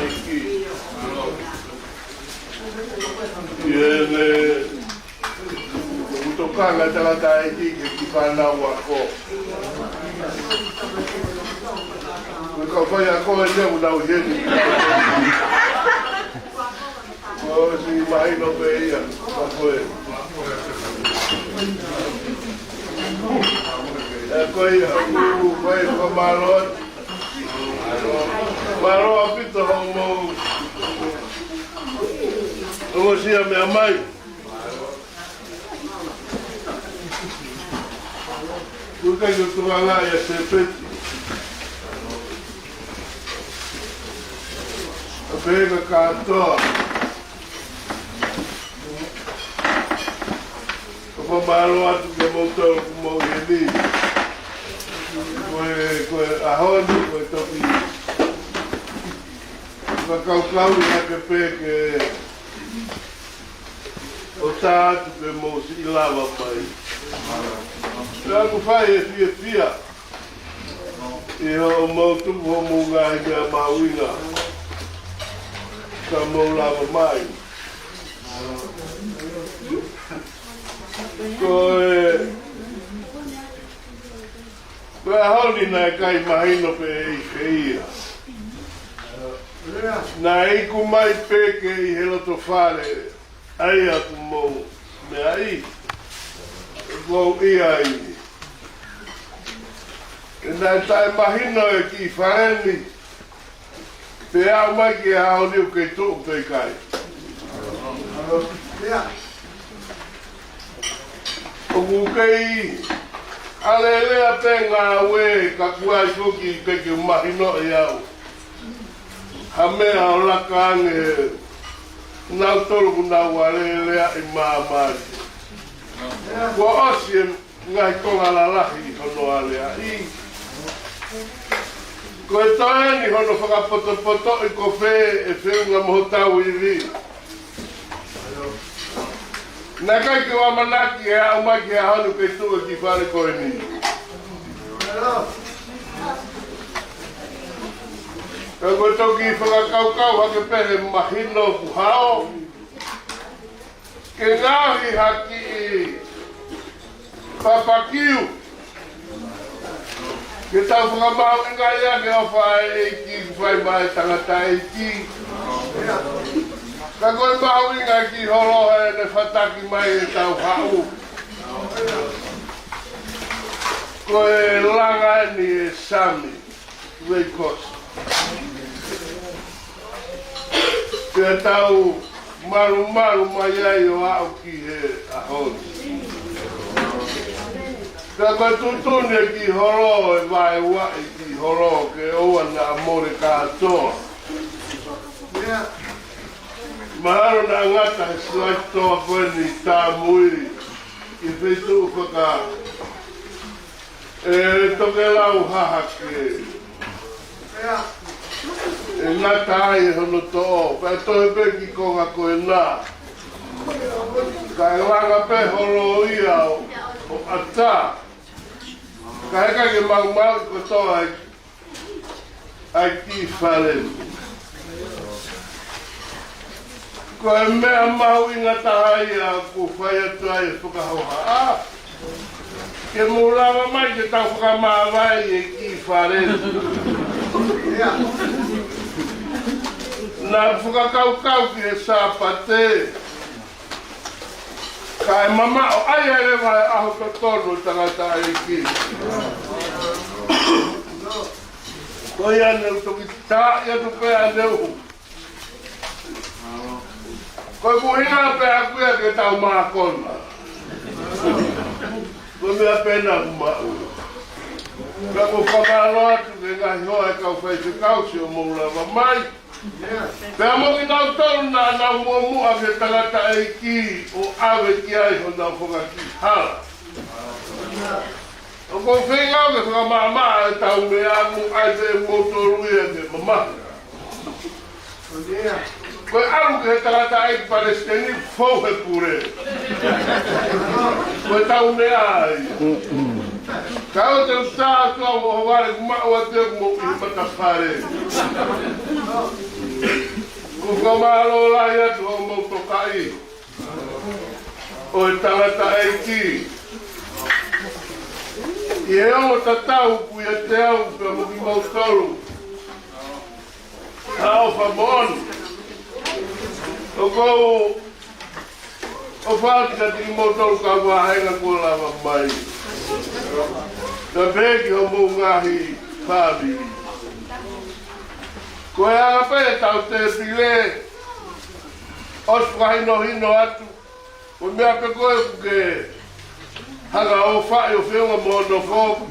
iki. Iene utokanga tangata iki ki whana wako. Ka whai a koe neu nau heni. Ko si mahino pe ia, ka koe. Koe ia, koe ka marot. Maro apito homo. Omo sia mea mai. Kuka yo tuala ya se peti. Pega katoa. Ko maro atu ke motor mo yedi. Ko ahonu ko topi. Kau ia ke peke o tātu ke mo si lava mai. Ka ku whai e fia. I ho mautu ho munga i mea mawinga. Ka mo lava mai. Ko e hauri nai kai mahino pe e ia. Na iku mai peke I heloto whare ai aku mou me ai mou I ai e nai tai mahino e ki whareni te au mai ki hao niu kei tuu pe kai o kukei alelea te ngā we ka kuai fuki peke mahino e au ha mea o laka ange nau tolu ku nau alelea I māmari. Kua osi e ngai konga lalahi hono alea I. Ko e toeni hono whakapoto I ko whē e whiunga mohotau I ri. Nā kai ki wa manaki e au mai ki a honu kei tua ki whare koe ni. Ka koe toki whakakaukau hake pehe mahino ku hao. Ke ngahi haki I papakiu. Ke tau whakamau I ngai ake o whae eiki, whae mai tangata eiki. Ka koe mau I ngai ki horohe ne whataki mai e tau hau. Koe langa ni e sami, wei kosi. Te tau maru mai ai o au ki he ahoni. Ka koe tutune ki horo e vai wai ki horo ke oa na amore katoa. Maharo na ngata e slaitoa koe ni tā mui I whetu whaka. E toke lau hahake. E ngata ai hono to'o, kai tohe pe ki konga koe nā. Kai wanga pe horo ia o ata. Kai ke mau ko toa ai ki whare. Ko e mea mau I ngata ai a ku whai atu ai e whakahoha. Ke mūranga mai ke tau whakamāwai e ki whare. Nā whakakaukau ki e sāpate. Ka e mama o ai ere vai aho ka tono tangata e ki. Ko ia neu toki tā ia tu pēa neu. Ko e kuhinga pēa kuia ke tau mākona. Ko mea pēna kumau. Ka ko whakaro atu ke ngahi hoa e kau whaise kausi o mourava mai. Pea moki nau tolu nā nau mua ke tangata e ki o awe ki ai ho nau whakaki hala. O ko whengau ke whakamama e tau mea mu ai te motoru e ke mamaha. Koe aru ke tangata ai Palestini fau he pure. Koe tau mea ai. Kau te usta tua mo haware kumau a te mo I matawhare. Kuka malo lai atu o motokai. O e tangata eiki. I e o tatau pu ia te au pe moki mautolu. Hao whamon. O kou o whātika tiki mautolu ka wahenga kua lava mai. Ka pēki o mou ngahi whābiri. Koe anga pēe tau te pile. Os whahino hino atu. Koe mea pe koe kuke hanga o whae o whiunga mono kōku.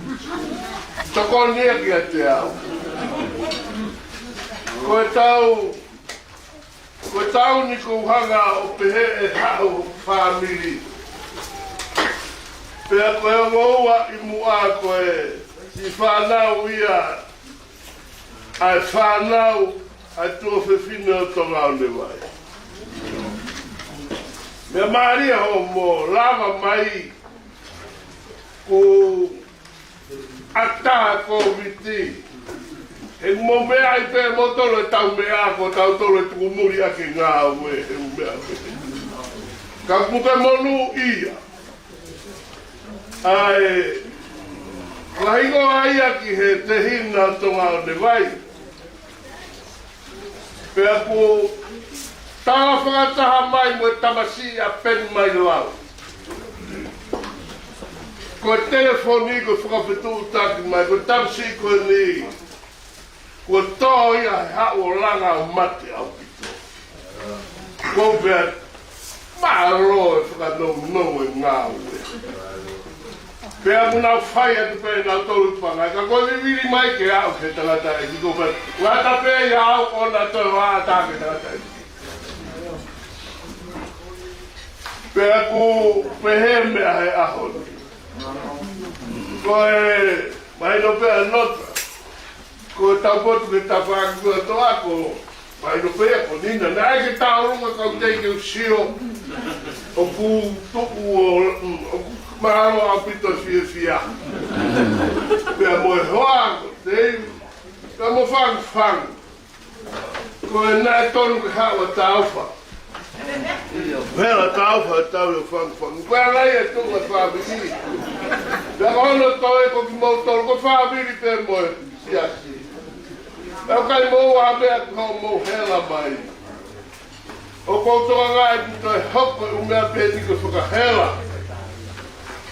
Toko nia ki a te au. Koe tau ni kou hanga o pehe e hao whamiri. Pea koe o ngoua i mua koe i whanau ia. Ai whanau ai tua whiwhine o tonga o ne wai. Mea maria ho mo lava mai ko ata COVID. E mo mea i pe motolo e tau mea ko tau tolo e tuku muri ake ngā ue e mea pe. Ka kuke monu ia. Ai lahingo aia ki he te hina tonga o ne vai. Pea ko taha whakataha mai mo e tamasi a pen mai lau. Ko e telefoni ko whakawhitu utaki mai, ko tamasi ko ni. Ko toa ia he hao o langa o mate au pito. Ko pea maaro e whakanou e ngā ue. Pea muna whai atu pēr nā tolu panga, ka koe viviri mai ke au ke tangata e ki ko pēr. Wata pēr ia au o nā toi waa tā ke tangata e ki. Pea ku pehe mea he ahon. Koe mai no pēr nota. Ko tau potu ke tapaki kua toa ko mai no pēr ko nina. Nai ke tau runga kau teike usio o ku tuku o mahalo au pito fia. Pea moe hoa ko te ka mo fang. Ko e nai tonu ke hawa tauwha. Vela tauwha e tau e fang. Koe nai e tunga whabiri. Pea kono toi ko ki mautoro ko whabiri pe moe siasi. Pea kai mou a mea ko mou hela mai. O koutoa ngai pito e hoko e umea pēti ko whakahela.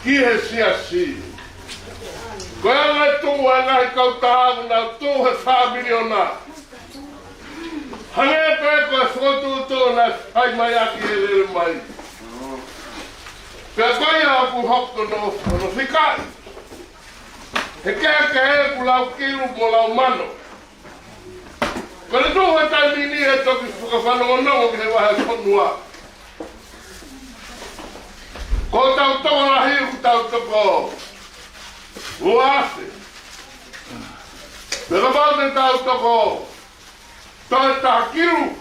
Ki he siasi. Koe ngai tunga ngai kautahamu nau tu he whabiri o nā. Hange pe ko e whotu na hai mai aki e lere mai. Pea koe au ku hoko no whikai. He kēke he ku lau kiru mo lau mano. Kone tō he taimini he toki whakawhanongonongo ki he wahe whanua. Ko tau tonga hiu tau toko. Uase. Pera maute tau toko. Toi takiru.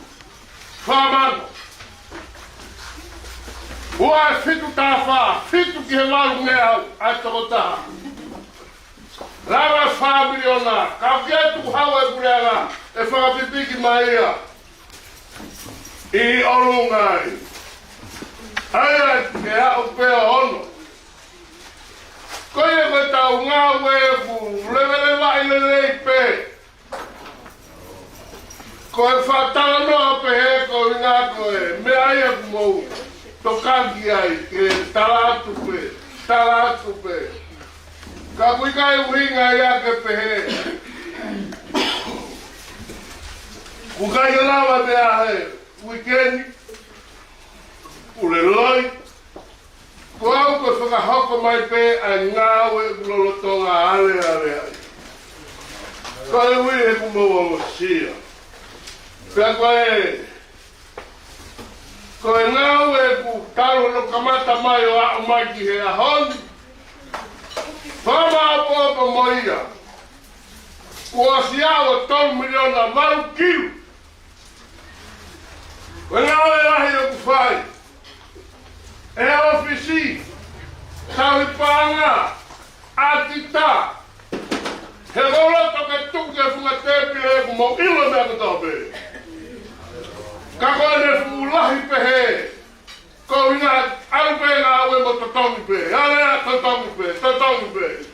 Whamano. Uae fitu tāwha. Fitu ki he waru ngea ai toko taha. Rara whamiri o nā. Kau ketu hawa e pureanga. E whakapipiki mai ia. I olungai. Aia ke hao pēo ono. Koe e koe tau ngā weeku, lewele lai lelei pē. Koe whatala noa pe he koe ngā koe, me aia ku mou. Tokaki ai, ke talatu pē. Ka kui kai uhinga ia ke pe he. Ku kai lawa mea he, weekendi. Ule loi. Ko au ko whakahoko mai pē a ngāwe kulolotonga ale ai. Ko e hui e ku maua mo sia. Pea ko e ngāwe ku taro no kamata mai o a mai ki he ahoni. Whama apopo mo ia. Ko asiawa 3 miliona maru kilu. Ko ngāwe rahi o ku whai. E ofisi, taui pānga, atita, he roloto ke tuke funga tepile e ku mo ilo mea ka tau pē. lahi pehe. Ko ina alpe na we mo totongi pe. Ale totongi pe.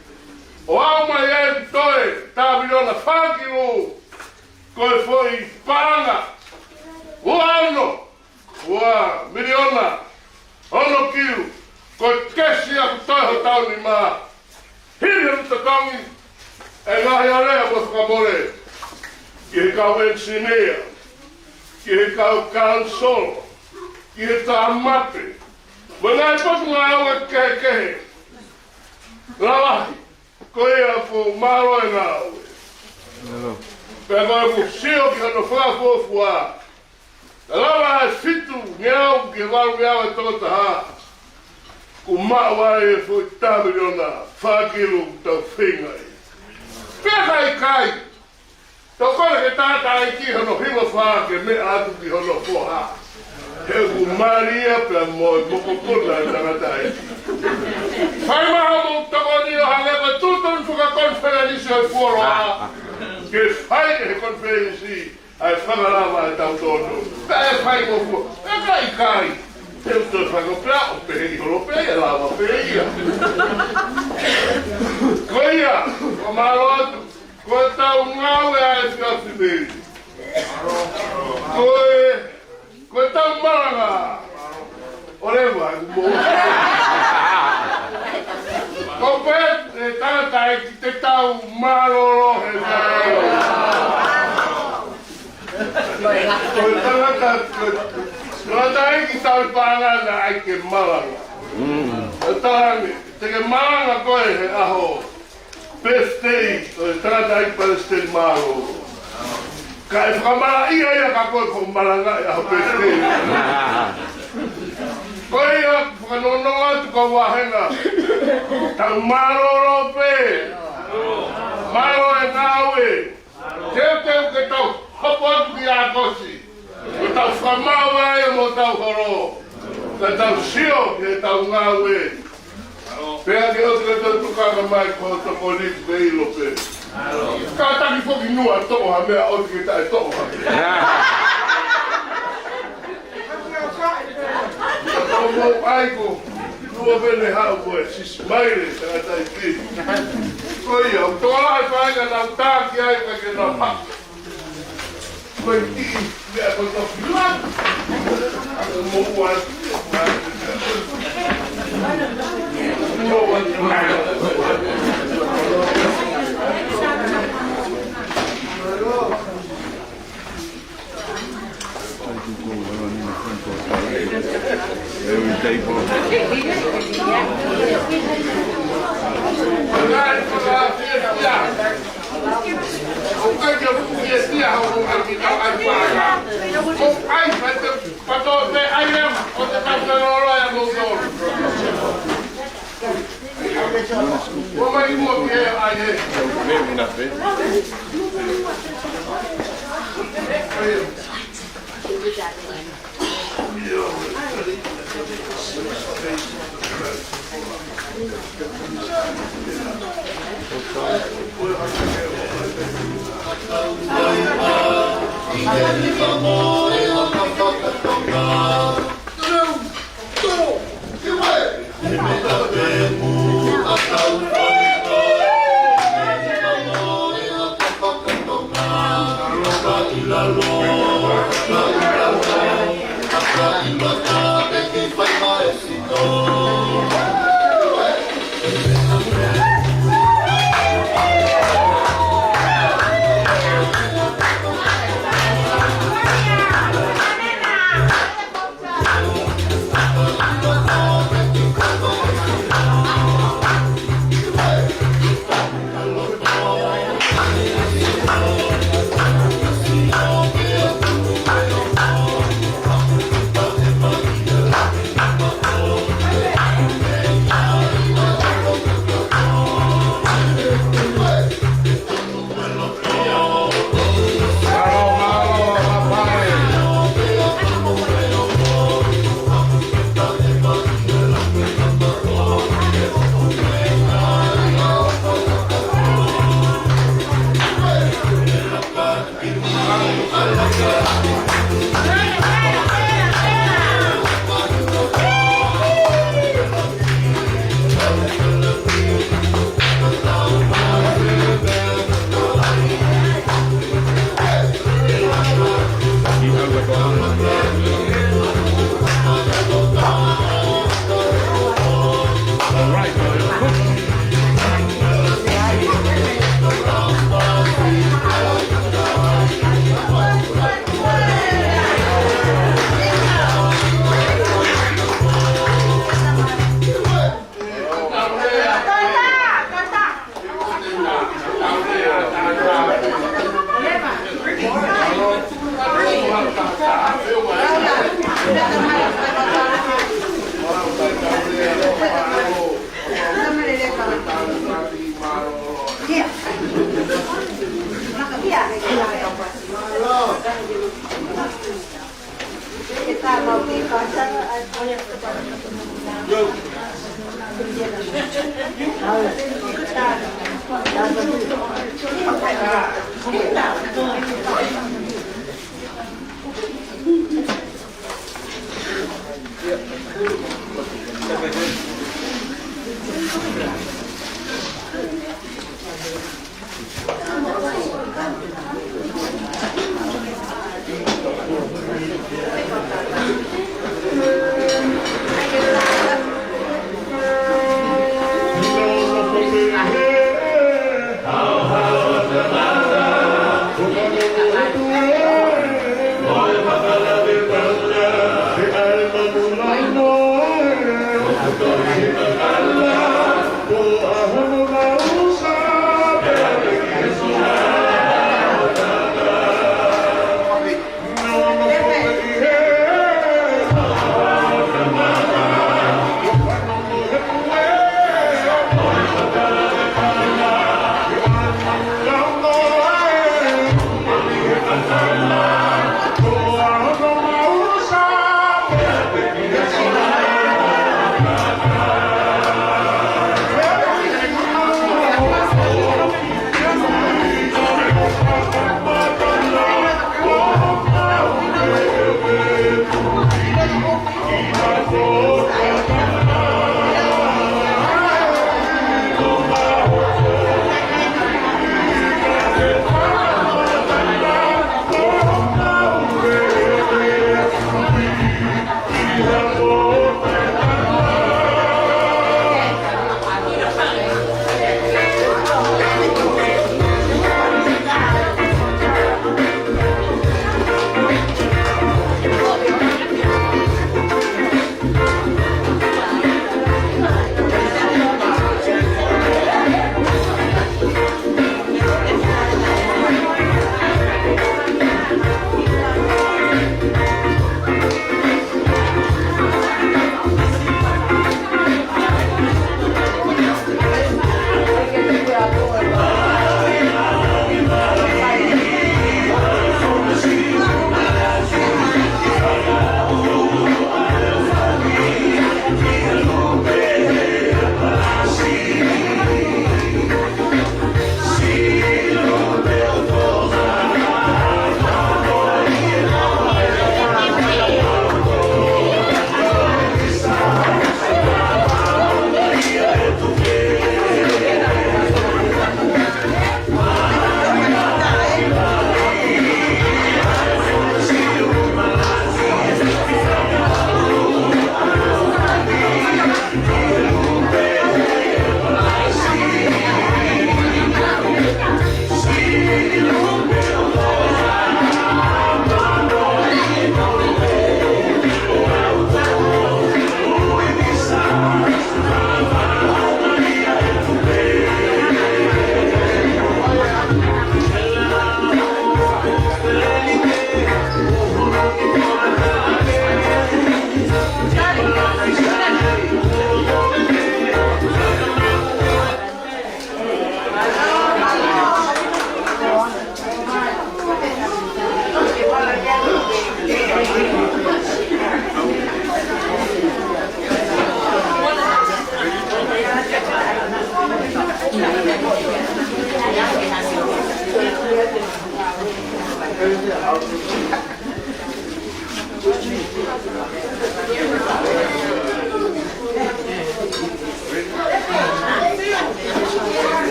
O au mai e toe ta miliona whakiru. Ko e foi panga. Ua ono. Ua miliona. Ono kiu. Ko kesi aku toi ho tauni maa. Hiri ho totongi. E ngahi area mo whakamore. Ki he kau engineer. Ki he kau council. Ki he tā mape. Wana e potu ngā au e kehe. Lawahi. Ko ia ko maro e ngā au. Pea koe ku sio ki hano whakafofua. Lawa e fitu ngiau ki waru ngiau e tōta ha. Ku mawai e fui tāmiliona whakiru tau whingai. Pea kai. Tau kore ke tāta ai ki hano hima whake me atu ki hano whoha. He ku maria pea moi mokokona e tangata ai. Whai maha mo toko ni o hangepa tūtun whuka konferenisi o fuoro a. Ke whai he konferenisi ai whakarawa e tau tōnu. Pea e whai mo fuo. Pea kai. Te uto whakopea o pehe i holo pea e lawa pehe ia. Ko ia, o maro atu. Koe tau ngau e ae whiawhi meri. Koe tau maranga. O rewa e kumo. Ko pet e tangata e ki te tau maroro he maroro. Koe tangata e ki tau pāngana ai ke maranga. E tarangi, te ke maranga koe he aho. Birthday, tangata ai Palestine maro. Ka e whakamara ia ka koe ko maranga i aho birthday. Koe ia whakanono atu ka wahenga. Tau maroro pe. Maro e ngawe. Teu ke tau hopo atu ki a kosi. Ko tau whamawa e mo tau horo. Ka tau sio ke tau ngawe. Pea ke otu ke tau tukanga mai ko toko liku ke ilo pe. Ka taki foki nua toko ha mea otu ke tai toko ha mea. Toko mo aiko, nua vene hao koe, sisi maire, tanga tai ki. Ko ia, o toa lai whainga nau tāki ai ka ke nau hako. Ko i ki, mea ko toki nua. Ako mo ua.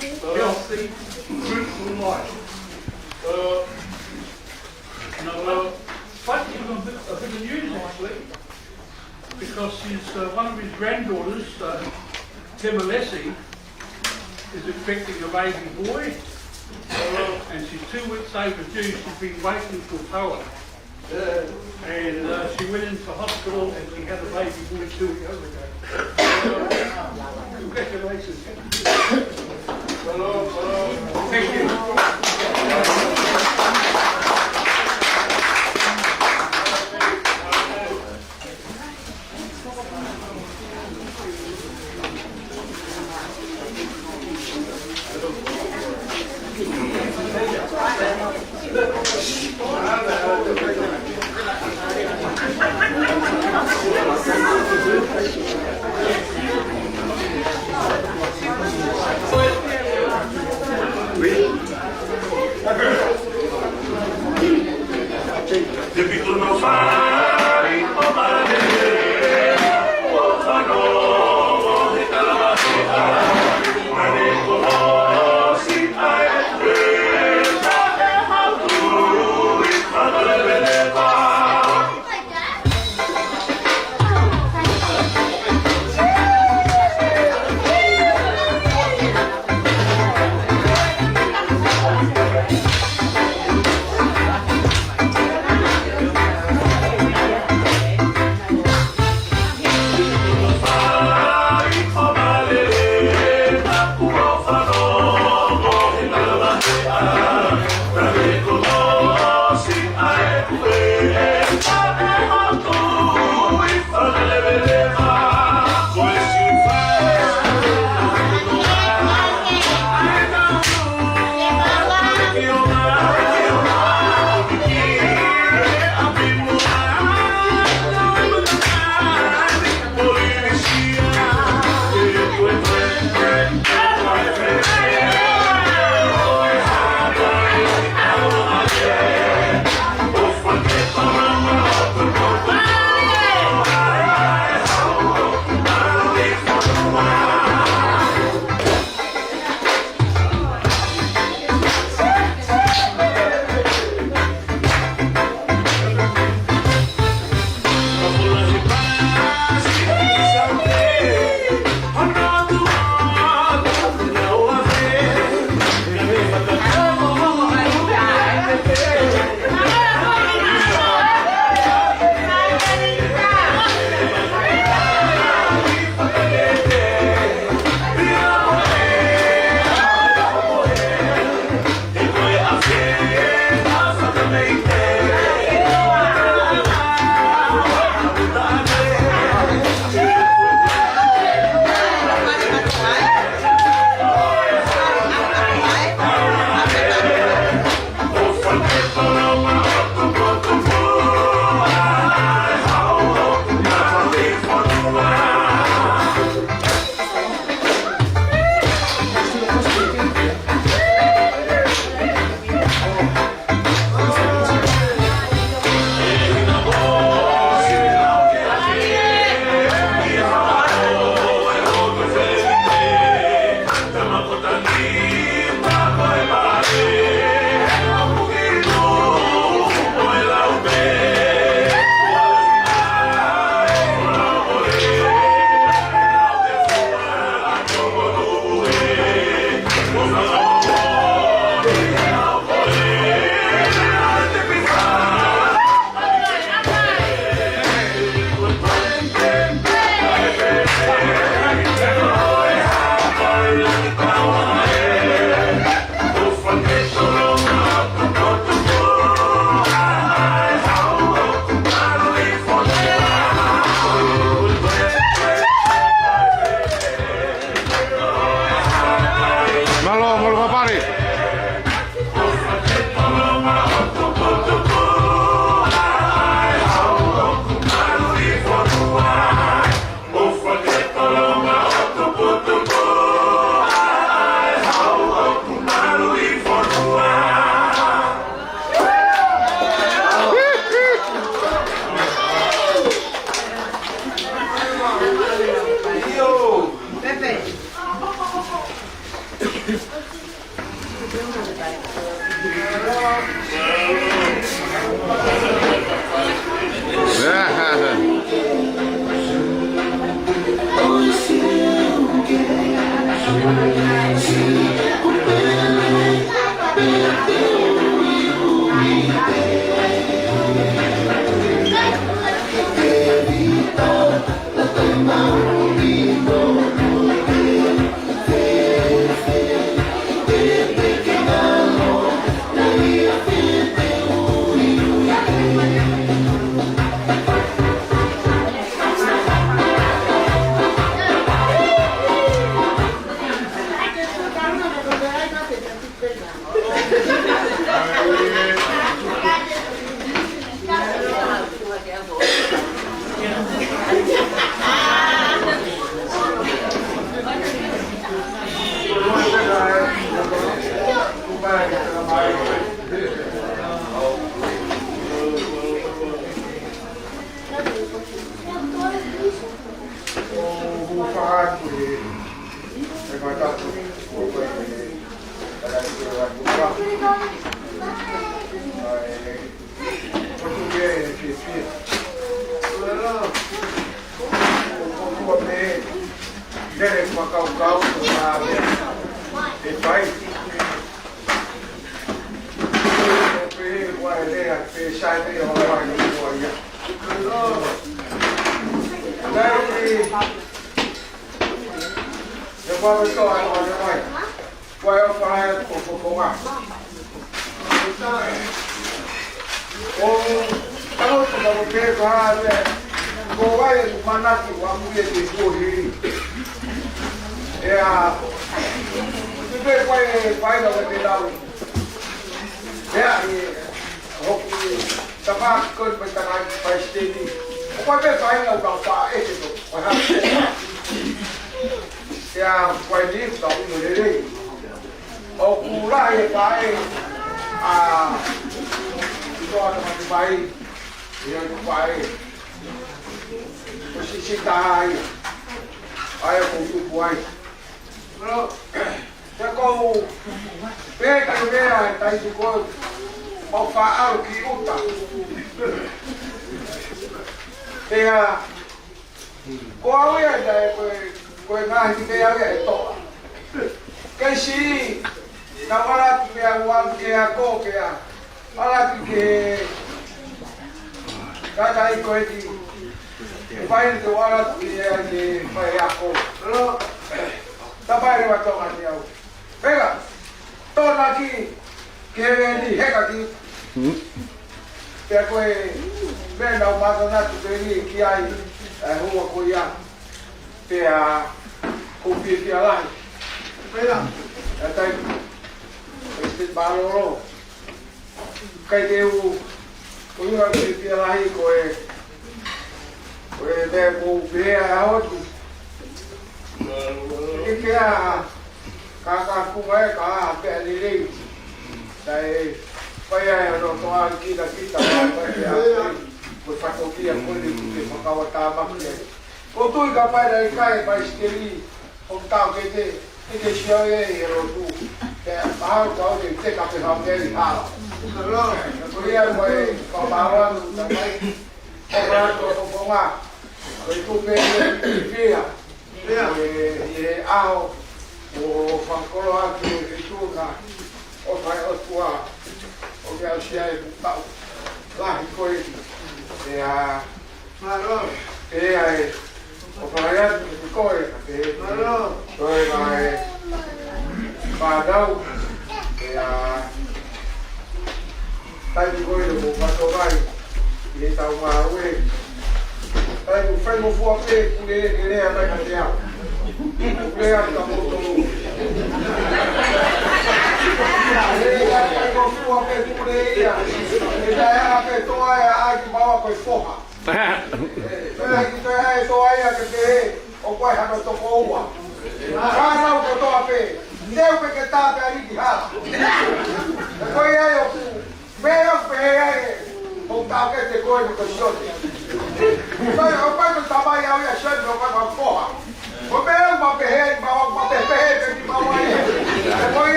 healthy, fruitful life. But he's got a bit of news actually, because one of his granddaughters, Timolesi, is expecting a baby boy, and she's 2 weeks overdue. She's been waiting for power. And she went into hospital and she had a baby boy 2 weeks ago. Congratulations. Thank you.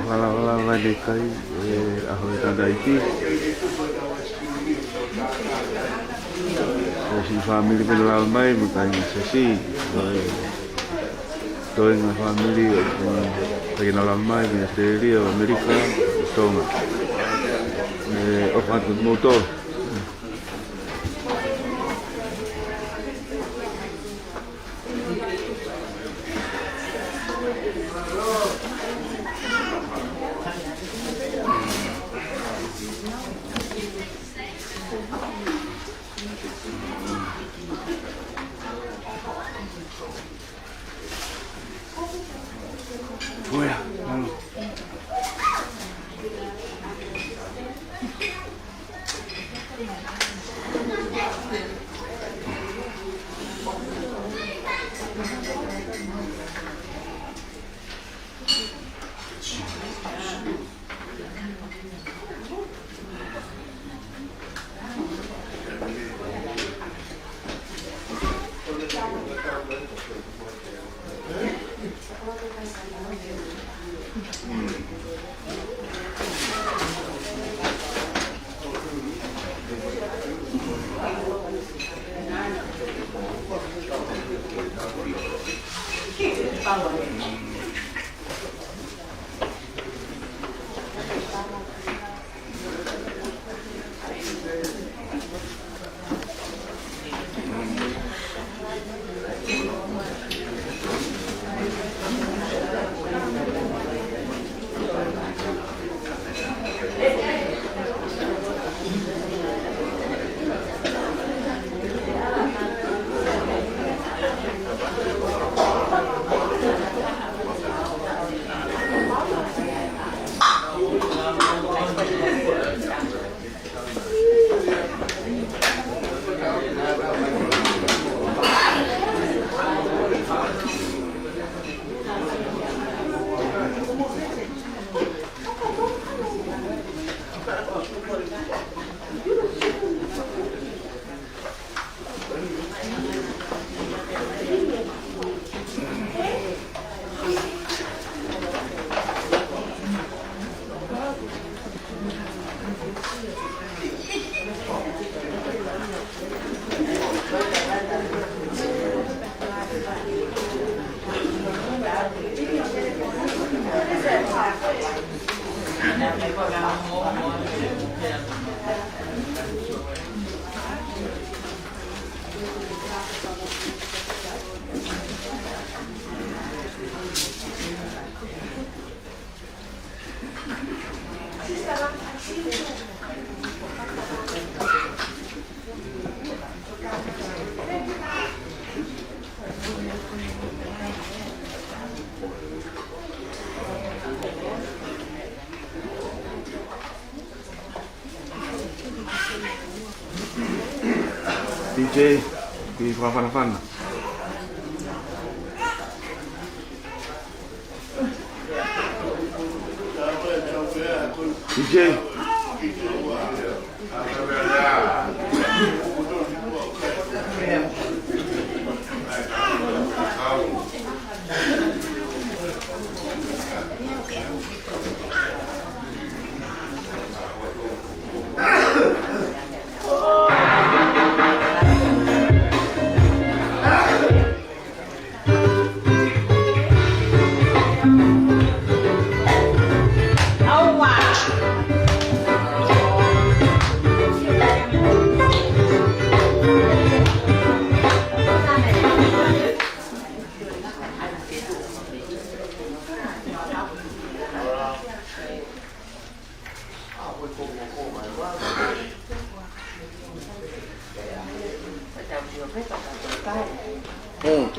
Wala de kai ahoy tadaiti. Si family penalal mai mutai sesi. Toi nga family penalal mai ni Australia, Amerika, Tonga. Opat motor. DJ di Fafan. DJ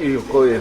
Iyo koe.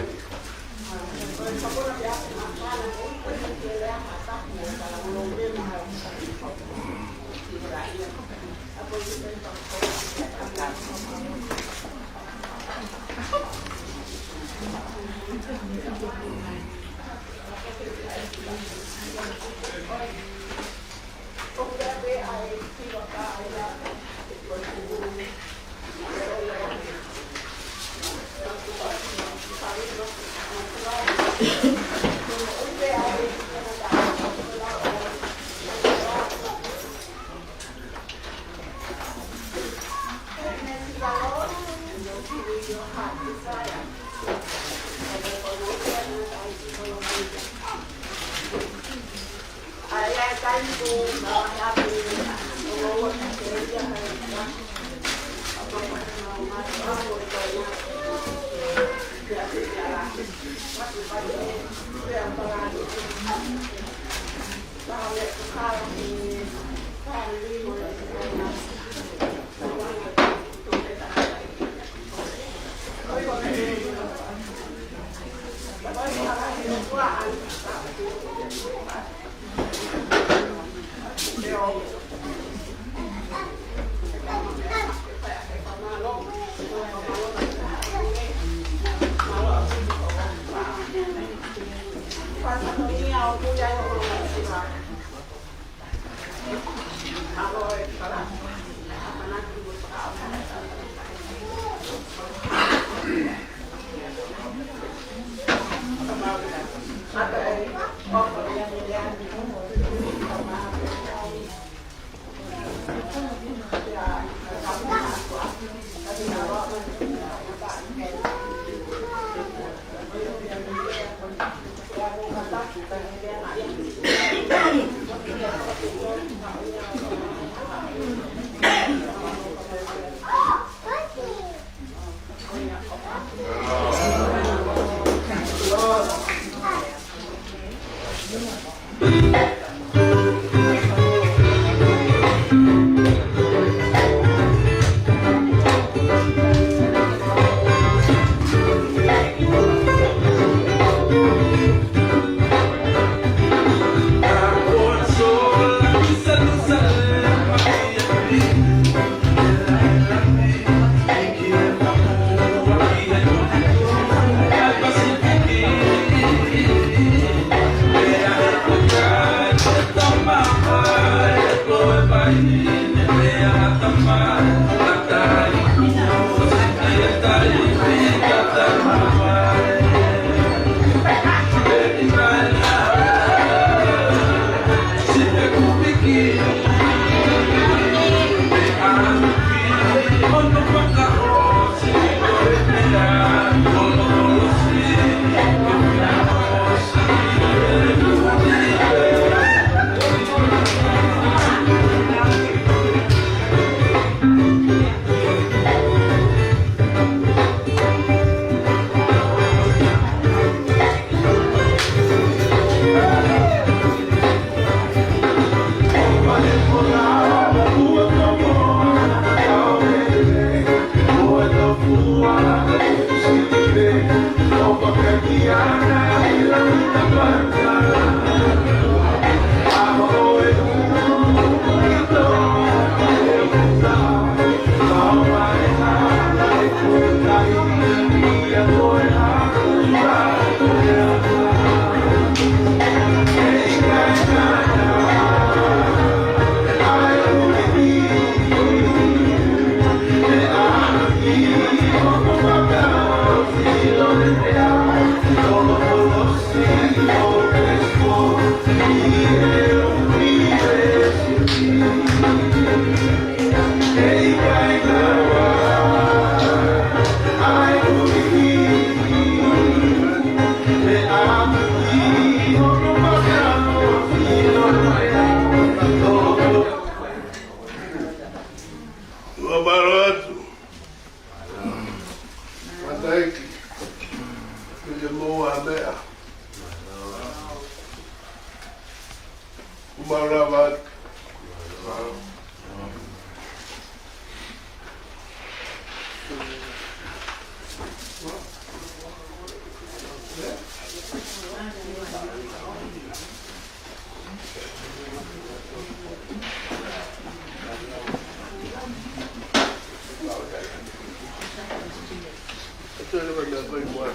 Chơi nó là hơi ngoài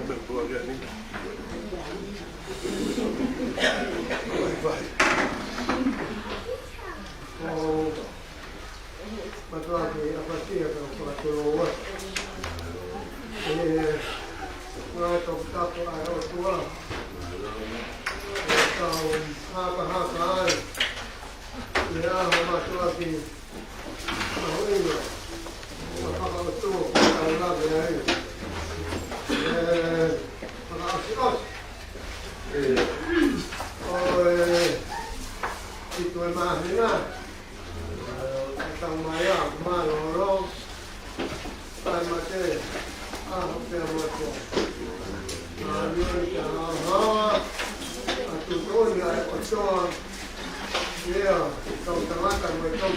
mình vừa gần đi vậy mà tôi thì ở phía kia của tôi thì ngoài tổng tập của ai ở tôi còn hai cái thì mà tôi thì nói đi rồi mà họ tôi là cái này họ sẽ ôi thì tôi mà thế nào tang maya ma lo tai ma te học te mo to ni ha tu to ni ai o to ya to ta ta mo to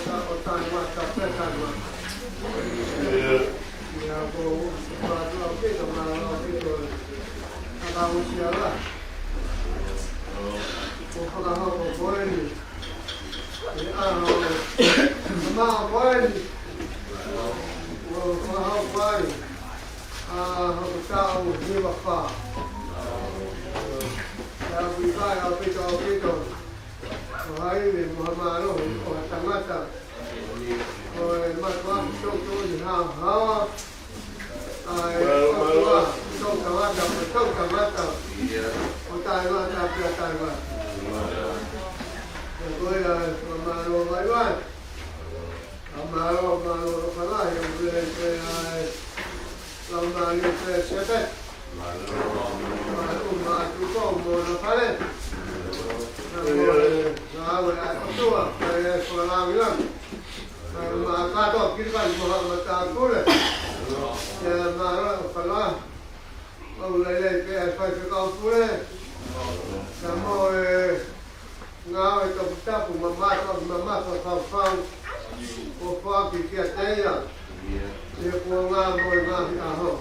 ta o ta ma ta pe ta ma ya ko ma lo ke to ma lo ke to ta u sia la ko ka ha ko ni mà quên học quên học sao như bậc phà là vì sai học cái trò hay vì mà nó còn tăng mắt rồi mà có trong tôi thì nào hả trong cả mắt trong cả mắt có tai mắt tai mắt tôi là mà đồ vậy quá mà đồ phải là dùng về làm mà như thế sẽ thế mà chúng tôi muốn nó phải đấy rồi lại có tua rồi còn làm nữa mà cá đó kia cái mà ta cố đấy mà nó phải là ông lấy cái phải cao cố đấy rồi ngao cái công tác của mama có phao phao kia thế à thì của ngao ngồi ngao thì hao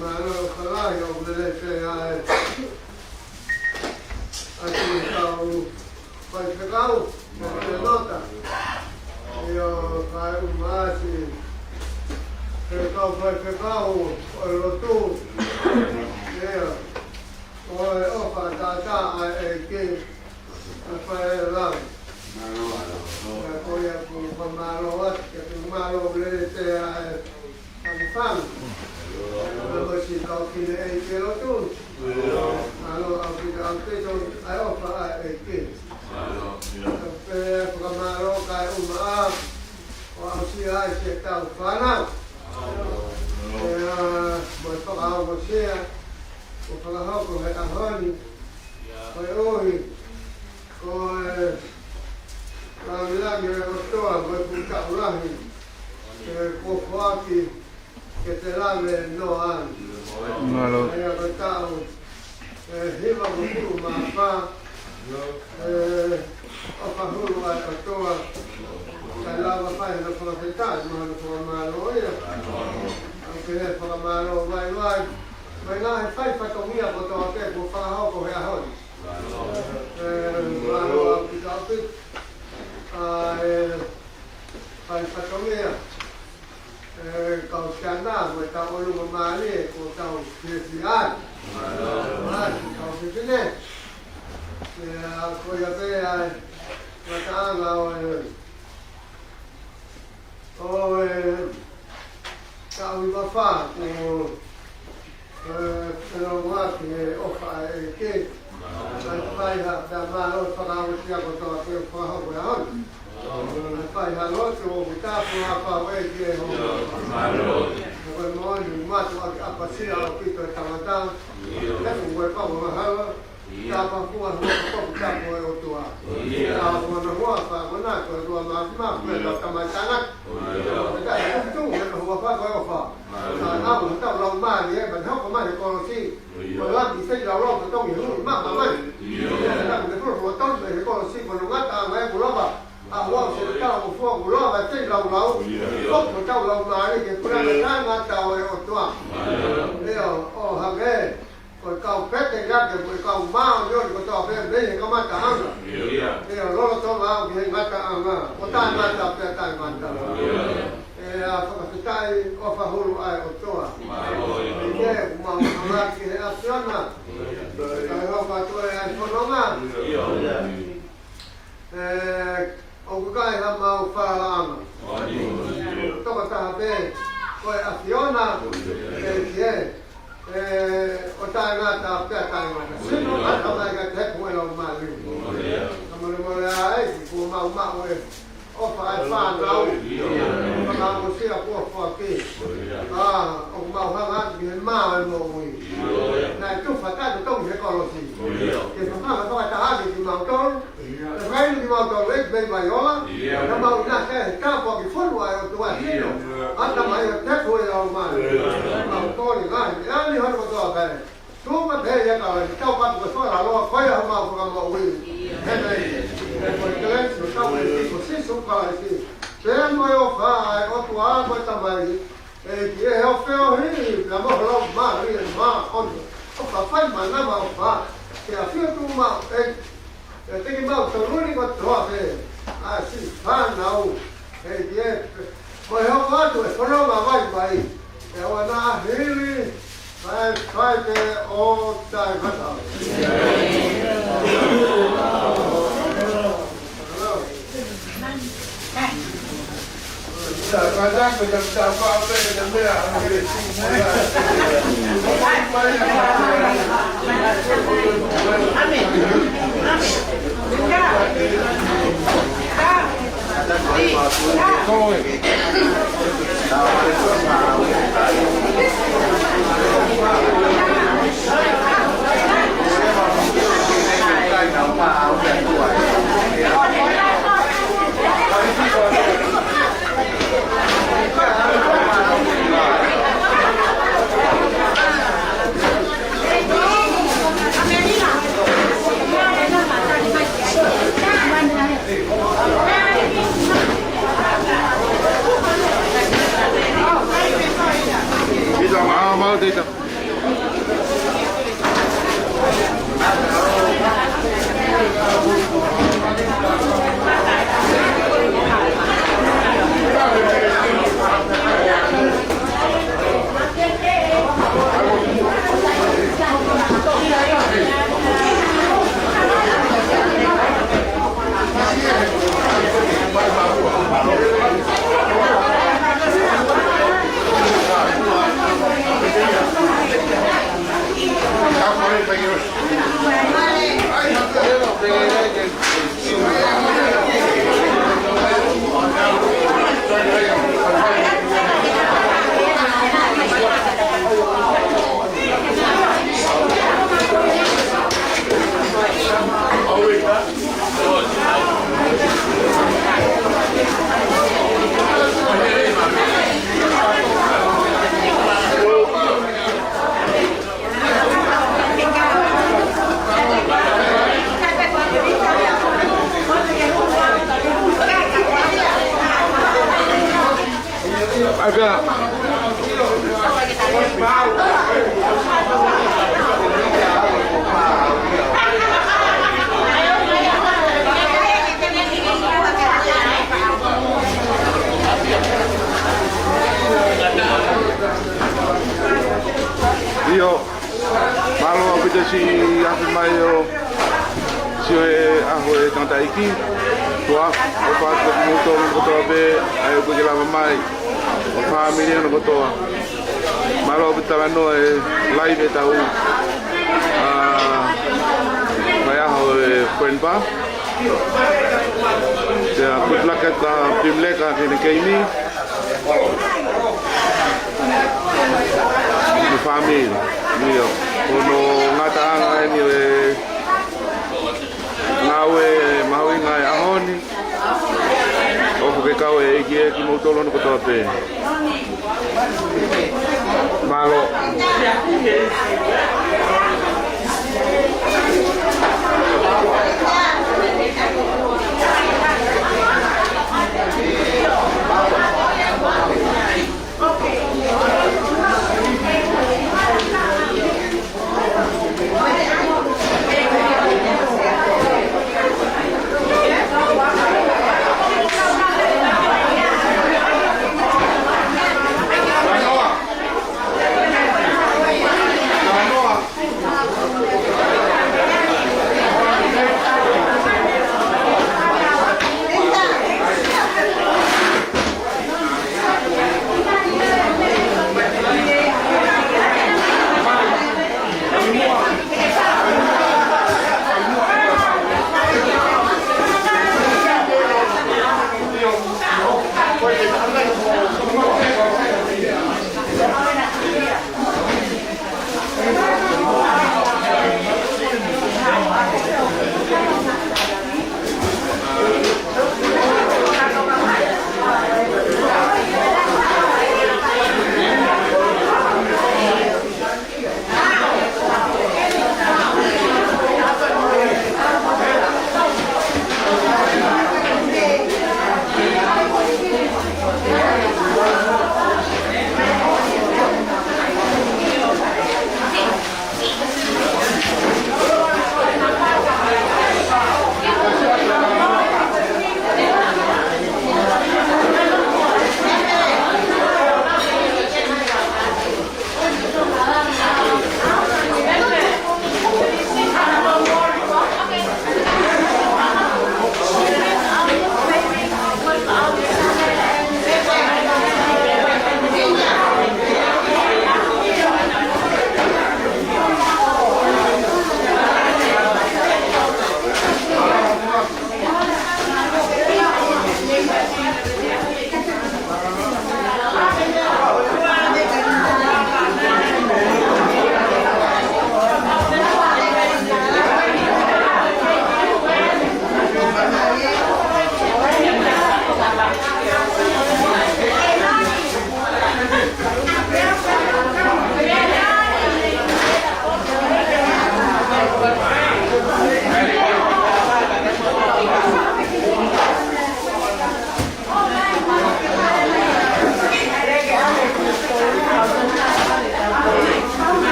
mà nó phải là dùng để cái anh tao phải cao để nota thì cái mà thì cái cao phải cao ở tu thế à rồi ở phải ta ai cái phải làm coi cũng malo cái malo lên thế anh phăng rồi chỉ có khi này cái đó tu malo ông cái cho ai ở phải cái cái malo cái ông si ai sẽ tạo phá nào bởi phải học một xe phải học của người ta hơn rồi ôi rồi làm như là tôi với phụ cạo là cô khoa thì cái thế làm về nấu ăn hay là cái tạo hy vọng một phụ mà pha ở pha hương lại ở tôi cái làm mà phải là phải phải trả mà nói cái này phải mà nói vậy là phải công nghiệp của tôi cái của pha học của hệ hơn phải có nghe cầu chán nào người ta ôn luôn mà đi của cầu việc gì ai cầu việc thế này thì coi ra cái người ta vào ôi cầu bị bắt phá của nó qua thì ở phải cái phải là đảm bảo phải làm việc của tôi phải học của nó phải là nó cho người ta phải học về cái rồi nói những mà tôi áp bắt xíu cái tôi tăng tăng cái cũng phải có một hai ta phải phụ hợp với ta phải ởตัวta phải nó hoa phải nó nát rồiตัวmà phải làทำไมจังอ่ะแต่จุ้งเนี่ยหัวฟ้าก็ฟ้าเอาเหมือนเจ้าเรามาเนี่ยมันเท่ากับมาในกรณีเวลาที่เส้นเราเราต้องอย่างนี้มากกว่ามันถ้าเป็นพวกหัวต้นในกรณีคนลงงัดตามไว้กูรอบอ่ะว่าเสร็จเจ้าพวกกูรอบไปเส้นเราพวกเจ้าเรามาเนี่ยเก็บคุณภาพงานเจ้าไว้หมดตัวเนี่ยโอ้ฮังเก้คนเก่าเพชรแต่ยักษ์คนเก่าม้าโยนคนต่อเพชรได้ก็มาตามเนี่ยเราต้องเอาเห็นมาตามคนตายมาตามแต่ตายมาตาม tape, koe afiona, kie, o tae ngata pia tae ngata. Sino ata mai ka te puela o mali. Kamane mole ai, ku mau e. Opa ai whanau, whanau o sia kua whaki. O mau hanga ki he maa e mo ui. Nai tu whakatu tongi he kolosi. Ke whakanga toka tahaki ki mau tonu, e reinu ki mau tonu ek bei mai ola, na mau ina ke he kāpua ki whanu ai o tua hino. Ata mai o te pue au mai. Mau toni ngai, e ani hana ko toa kare. Tūma pēi e kawa, ki tau patu ka whara loa, koe ha mau whakama ui. Henei. E koe kelensi o tau e tiko sisu kai si. Pea moe o whae o tu a koe tamai. E ki e heo wheo hini, pia moho lau maa ria maa ono. O ka whai manama o wha. Ke a whio tu maa e teki mau tau ruri ko toa pe. A si whanau. E ki e moe heo watu e whanau vai vai. E oa nā hiri. Vai te o tai matau. Mau dito. Io malo apita si aku mai o si aho e tanta iki tua o pa ko moto ko to be ai ko la mai o family no ko to malo apita no e live ta u mai aho e kwenpa se a kutlaka ka pimleka ni keini mi família, mio, ono ngata anga ni we ngawe maui ngai ahoni, o ke kawe ki mo tolo no ko pe. Malo.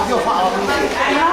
Io fa